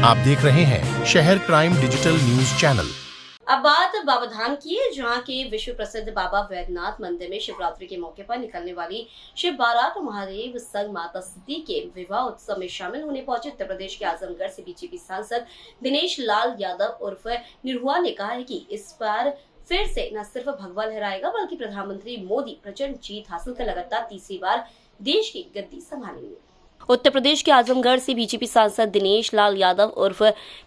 आप देख रहे हैं शहर क्राइम डिजिटल न्यूज चैनल। अब बात बाबाधाम की है, जहां के विश्व प्रसिद्ध बाबा वैद्यनाथ मंदिर में शिवरात्रि के मौके पर निकलने वाली शिव बारात महादेव संग माता सिद्धि के विवाह उत्सव में शामिल होने पहुंचे उत्तर प्रदेश के आजमगढ़ से बीजेपी सांसद दिनेश लाल यादव उर्फ निरहुआ ने कहा है कि इस बार फिर से न सिर्फ भगवा लहराएगा बल्कि प्रधानमंत्री मोदी प्रचंड जीत हासिल कर लगातार तीसरी बार देश की गद्दी संभालेंगे। उत्तर प्रदेश के आजमगढ़ से बीजेपी सांसद दिनेश लाल यादव उर्फ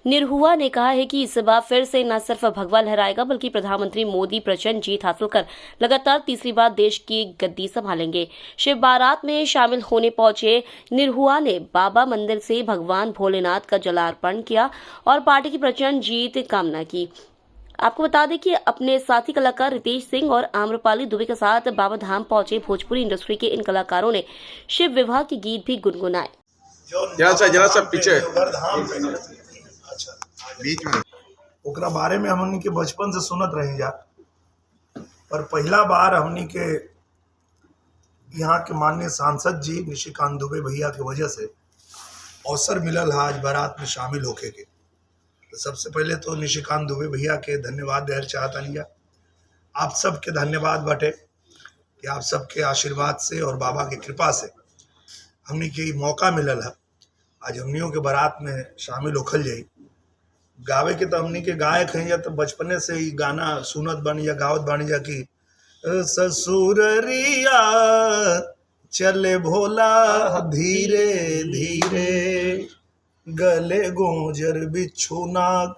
निरहुआ ने कहा है कि इस बार फिर से न सिर्फ भगवा लहराएगा बल्कि प्रधानमंत्री मोदी प्रचंड जीत हासिल कर लगातार तीसरी बार देश की गद्दी संभालेंगे। शिव बारात में शामिल होने पहुंचे निरहुआ ने बाबा मंदिर से भगवान भोलेनाथ का जलार्पण किया और पार्टी की प्रचंड जीत कामना की। आपको बता दें कि अपने साथी कलाकार रितेश सिंह और आम्रपाली दुबे के साथ बाबा धाम पहुंचे भोजपुरी इंडस्ट्री के इन कलाकारों ने शिव विवाह के गीत भी गुनगुनाए। जरा सा पीछे अच्छा बीच में ओकरा बारे में हमनी के बचपन से सुनत रही जा, पर पहला बार हमनी के यहाँ के माननीय सांसद जी निशिकांत दुबे भैया की वजह से अवसर मिलल है आज बारात में शामिल होके के। तो सबसे पहले तो निशिकांत दुबे भैया के धन्यवाद देना चाहता नहीं। आप सबके धन्यवाद बाटे कि आप सबके आशीर्वाद से और बाबा की कृपा से हमनी के मौका मिलल है आज हमनियों के बारात में शामिल होखल जाई। गावे के तो हमनी के गायक हैं या तो बचपने से ही गाना सुनत बानी या गावत बानी जा कि ससुररिया चले भोला धीरे धीरे, गले गोजर बिच्छू नाग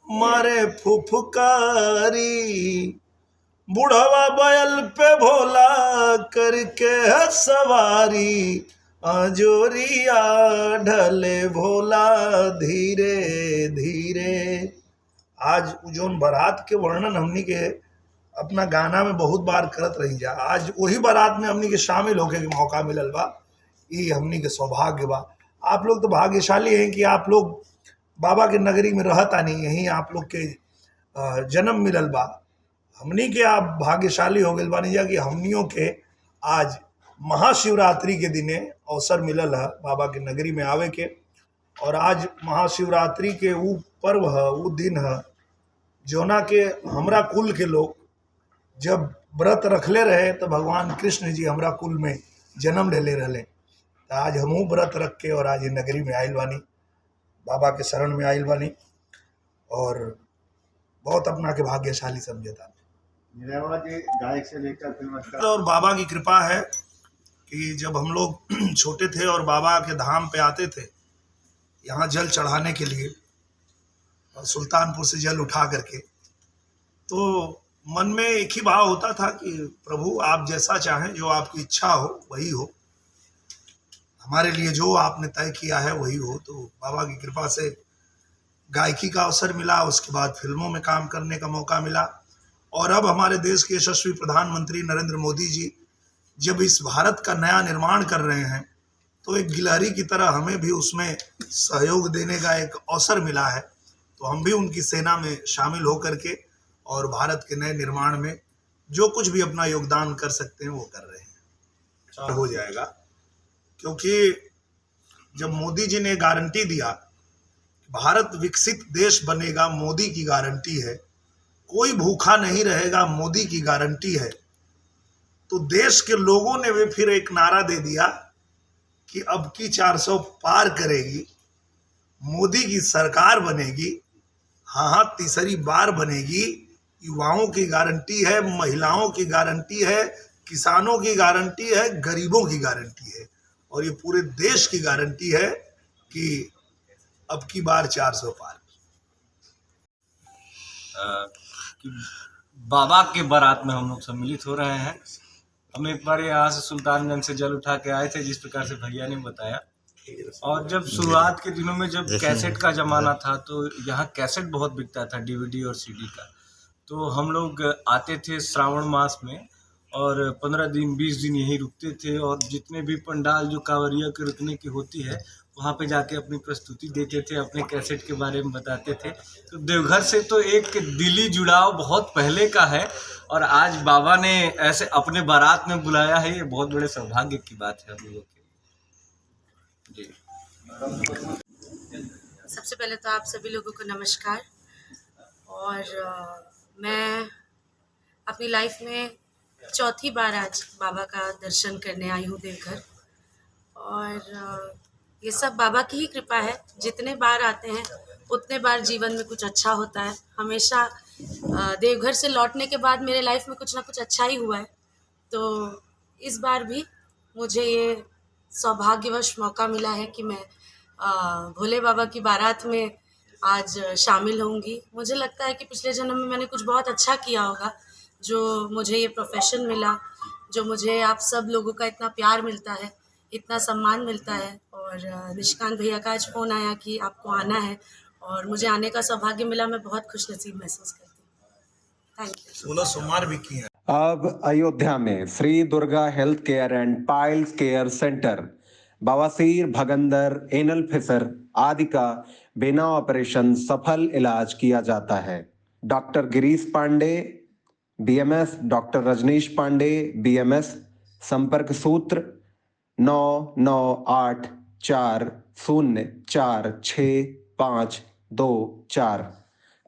मारे फुफकारी, बुढ़वा बैल पे भोला करके सवारी, अजोरिया ढले भोला धीरे धीरे। आज जोन बारात के वर्णन हमनी के अपना गाना में बहुत बार करत रही जा, आज वही बारात में हमनी के शामिल होके के मौका मिलल बा। ये हमनी के सौभाग्य बा। आप लोग तो भाग्यशाली हैं कि आप लोग बाबा के नगरी में रहता नहीं, यहीं आप लोग के जन्म मिलल बा। हमनी के आप भाग्यशाली हो गए बानी जा कि हमनियों के आज महाशिवरात्रि के दिने अवसर मिलल है बाबा के नगरी में आवे के। और आज महाशिवरात्रि के वो पर्व है, वो दिन है जोना के हमरा कुल के लोग जब व्रत रखले रहे तो भगवान कृष्ण जी हमरा कुल में जन्म लेले रहे। आज हमहू व्रत रख के और आज नगरी में आइल बानी, बाबा के शरण में आइल बानी और बहुत अपना के भाग्यशाली समझता। गायक से लेकर और बाबा की कृपा है कि जब हम लोग छोटे थे और बाबा के धाम पे आते थे यहाँ जल चढ़ाने के लिए और सुल्तानपुर से जल उठा करके, तो मन में एक ही भाव होता था कि प्रभु आप जैसा चाहें, जो आपकी इच्छा हो वही हो, हमारे लिए जो आपने तय किया है वही हो। तो बाबा की कृपा से गायकी का अवसर मिला, उसके बाद फिल्मों में काम करने का मौका मिला और अब हमारे देश के यशस्वी प्रधानमंत्री नरेंद्र मोदी जी जब इस भारत का नया निर्माण कर रहे हैं तो एक गिलहरी की तरह हमें भी उसमें सहयोग देने का एक अवसर मिला है। तो हम भी उनकी सेना में शामिल होकर के और भारत के नए निर्माण में जो कुछ भी अपना योगदान कर सकते हैं वो कर रहे हैं। हो जाएगा क्योंकि जब मोदी जी ने गारंटी दिया भारत विकसित देश बनेगा, मोदी की गारंटी है, कोई भूखा नहीं रहेगा, मोदी की गारंटी है, तो देश के लोगों ने भी फिर एक नारा दे दिया कि अब की 400 पार करेगी, मोदी की सरकार बनेगी। हाँ, तीसरी बार बनेगी। युवाओं की गारंटी है, महिलाओं की गारंटी है, किसानों की गारंटी है, गरीबों की गारंटी है और ये पूरे देश की गारंटी है कि अब की बार 400 पार। बाबा के बारात में हम लोग सम्मिलित हो रहे हैं। हम एक बार यहाँ से सुल्तानगंज से जल उठा के आए थे, जिस प्रकार से भैया ने बताया। और जब शुरुआत के दिनों में जब कैसेट का ज़माना था तो यहाँ कैसेट बहुत बिकता था, डीवीडी और सीडी का। तो हम लोग आते थे श्रावण मास में और 15 दिन 20 दिन यहीं रुकते थे और जितने भी पंडाल जो कांवरिया के रुकने की होती है वहाँ पे जाके अपनी प्रस्तुति देते थे, अपने कैसेट के बारे में बताते थे। तो देवघर से तो एक दिली जुड़ाव बहुत पहले का है और आज बाबा ने ऐसे अपने बारात में बुलाया है, ये बहुत बड़े सौभाग्य की बात है हम लोगों के लिए। जी। सबसे पहले तो आप सभी लोगों को नमस्कार। और मैं अपनी लाइफ में चौथी बार आज बाबा का दर्शन करने आई हूँ देवघर। और ये सब बाबा की ही कृपा है। जितने बार आते हैं उतने बार जीवन में कुछ अच्छा होता है। हमेशा देवघर से लौटने के बाद मेरे लाइफ में कुछ ना कुछ अच्छा ही हुआ है। तो इस बार भी मुझे ये सौभाग्यवश मौका मिला है कि मैं भोले बाबा की बारात में आज शामिल होंगी। मुझे लगता है कि पिछले जन्म में मैंने कुछ बहुत अच्छा किया होगा, जो मुझे ये प्रोफेशन मिला, जो मुझे आप सब लोगों का इतना प्यार मिलता है, इतना सम्मान मिलता है। और निशिकांत भैया का आज फ़ोन आया कि आपको आना है और मुझे आने का सौभाग्य मिला। मैं बहुत खुशनसीब महसूस करती हूँ। Thank you. 16 सोमवार भी किए हैं। अब अयोध्या में Shri Durga health care and piles care centre बवासीर, भगंदर, एनल फिसर आदि का बिना ऑपरेशन सफल इलाज किया जाता है। Doctor Girish Pandey BMS, doctor Rajneesh Pandey BMS. संपर्क सूत्र 9984046524,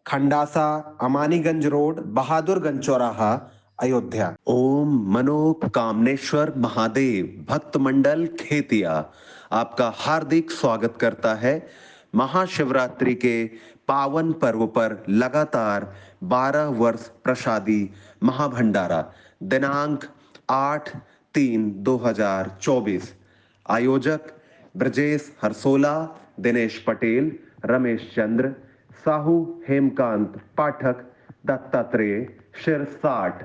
खंडासा, अमानीगंज रोड, बहादुरगंज चौराहा, अयोध्या। ओम मनोकामनेश्वर महादेव भक्त मंडल खेतिया आपका हार्दिक स्वागत करता है महाशिवरात्रि के पावन पर्व पर लगातार 12 वर्ष प्रसादी महाभंडारा दिनांक 8/3/2024। आयोजक ब्रजेश हरसोला, दिनेश पटेल, रमेश चंद्र साहू, हेमकांत पाठक, दत्तात्रेय शिरसाट।